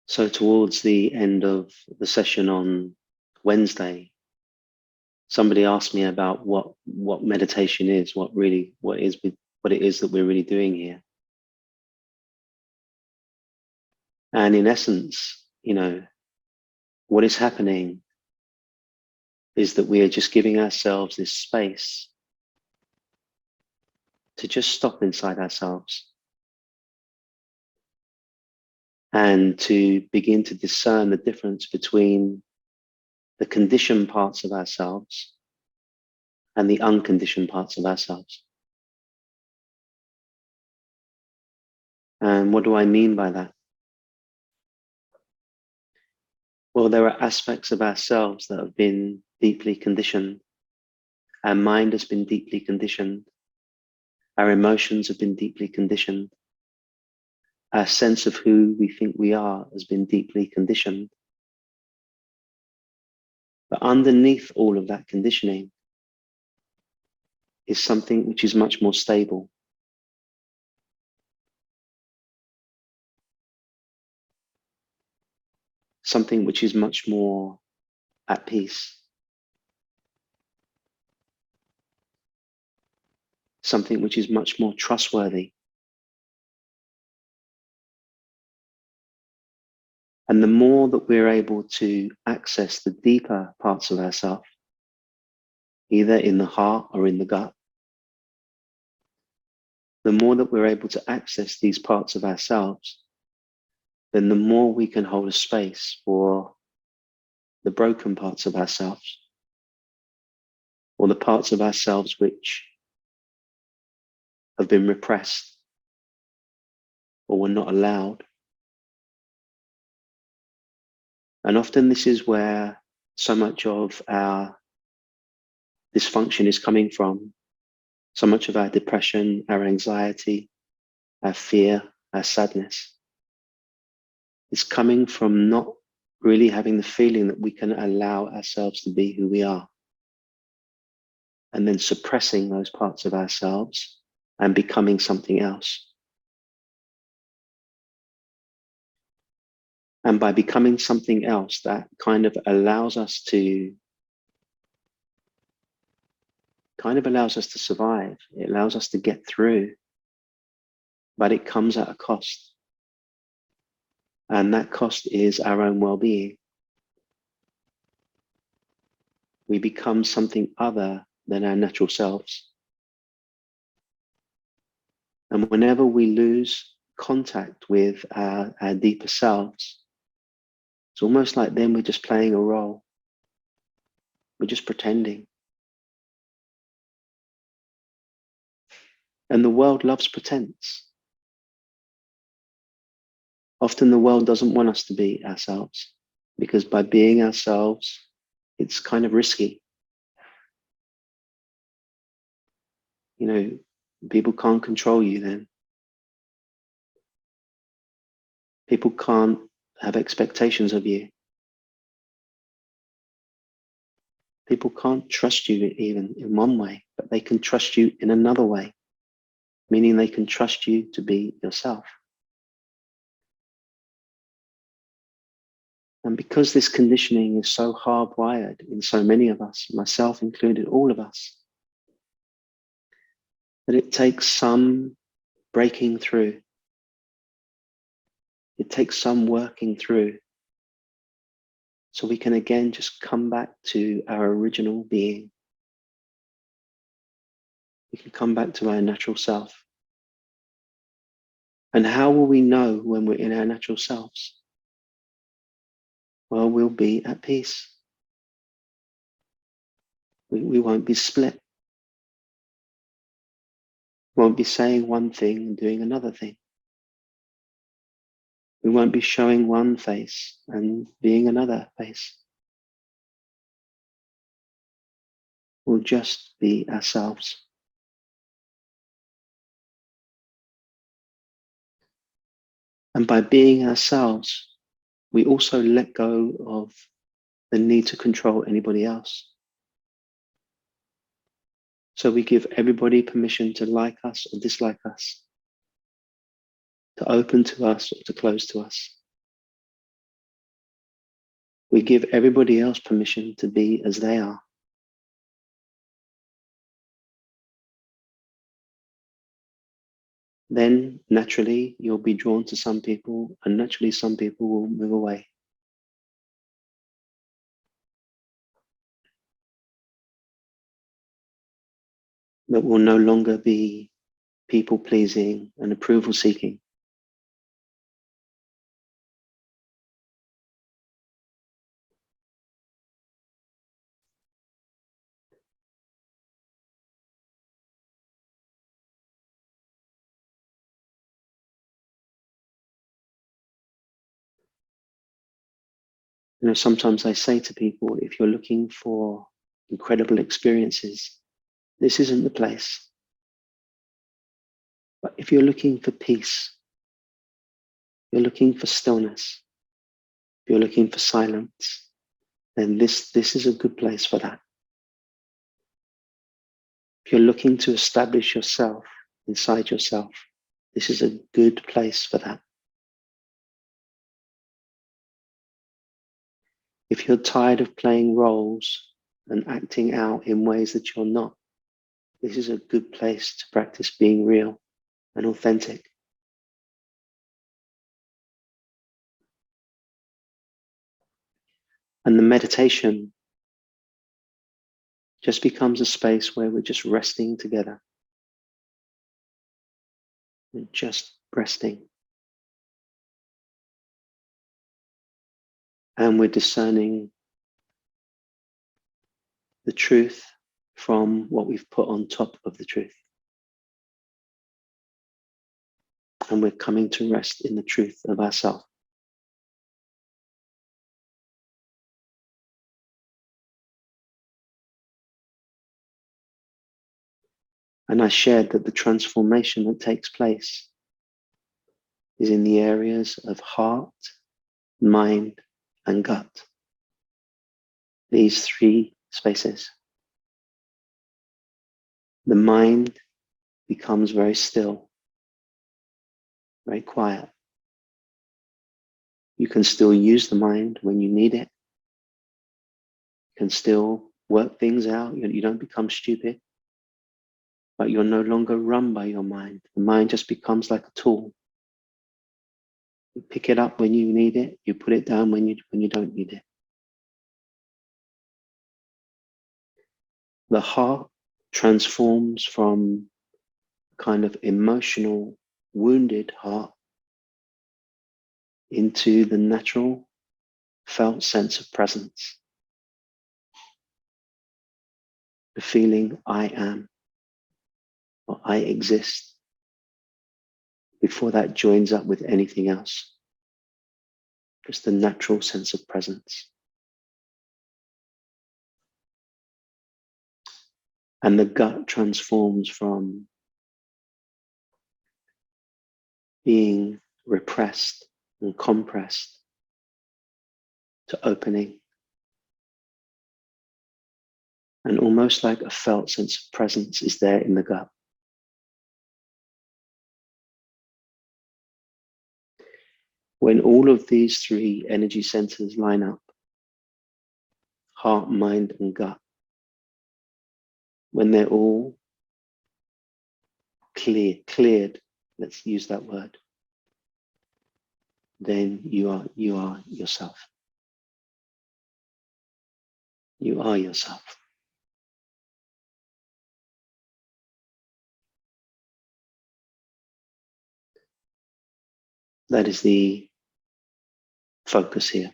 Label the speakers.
Speaker 1: So towards the end of the session on Wednesday, somebody asked me about what meditation is, what it is that we're really doing here. And in essence, what is happening is that we are just giving ourselves this space to just stop inside ourselves and to begin to discern the difference between the conditioned parts of ourselves and the unconditioned parts of ourselves. And what do I mean by that? Well, there are aspects of ourselves that have been deeply conditioned. Our mind has been deeply conditioned. Our emotions have been deeply conditioned. Our sense of who we think we are has been deeply conditioned. But underneath all of that conditioning is something which is much more stable. Something which is much more at peace. Something which is much more trustworthy. And the more that we're able to access the deeper parts of ourselves, either in the heart or in the gut, the more that we're able to access these parts of ourselves, then the more we can hold a space for the broken parts of ourselves, or the parts of ourselves which have been repressed or were not allowed. And often this is where so much of our dysfunction is coming from. So much of our depression, our anxiety, our fear, our sadness is coming from not really having the feeling that we can allow ourselves to be who we are, and then suppressing those parts of ourselves and becoming something else. And by becoming something else, that kind of allows us to survive. It allows us to get through, but it comes at a cost. And that cost is our own well-being. We become something other than our natural selves. And whenever we lose contact with our deeper selves, it's almost like then we're just playing a role. We're just pretending. And the world loves pretense. Often the world doesn't want us to be ourselves, because by being ourselves, it's kind of risky. People can't control you then. People can't have expectations of you. People can't trust you even in one way, but they can trust you in another way, meaning they can trust you to be yourself. And because this conditioning is so hardwired in so many of us, myself included, all of us, that it takes some breaking through. It takes some working through, so we can again just come back to our original being. We can come back to our natural self. And how will we know when we're in our natural selves? Well, we'll be at peace. We won't be split. We won't be saying one thing and doing another thing. We won't be showing one face and being another face. We'll just be ourselves. And by being ourselves, we also let go of the need to control anybody else. So we give everybody permission to like us or dislike us, to open to us or to close to us. We give everybody else permission to be as they are. Then naturally you'll be drawn to some people, and naturally some people will move away. But will no longer be people pleasing and approval seeking. You know, sometimes I say to people, if you're looking for incredible experiences, this isn't the place. But if you're looking for peace, you're looking for stillness, if you're looking for silence, then this is a good place for that. If you're looking to establish yourself inside yourself, this is a good place for that. If you're tired of playing roles and acting out in ways that you're not, this is a good place to practice being real and authentic. And the meditation just becomes a space where we're just resting together. We're just resting. And we're discerning the truth from what we've put on top of the truth. And we're coming to rest in the truth of ourselves. And I shared that the transformation that takes place is in the areas of heart, mind, and gut. These three spaces. The mind becomes very still, very quiet. You can still use the mind when you need it. You can still work things out. You don't become stupid, but you're no longer run by your mind. The mind just becomes like a tool. You pick it up when you need it. You put it down when you don't need it. The heart transforms from kind of emotional, wounded heart into the natural, felt sense of presence. The feeling I am, or I exist, before that joins up with anything else. Just the natural sense of presence. And the gut transforms from being repressed and compressed to opening. And almost like a felt sense of presence is there in the gut. When all of these three energy centers line up, heart, mind, and gut, when they're all cleared, let's use that word, then you are yourself. You are yourself. That is the focus here.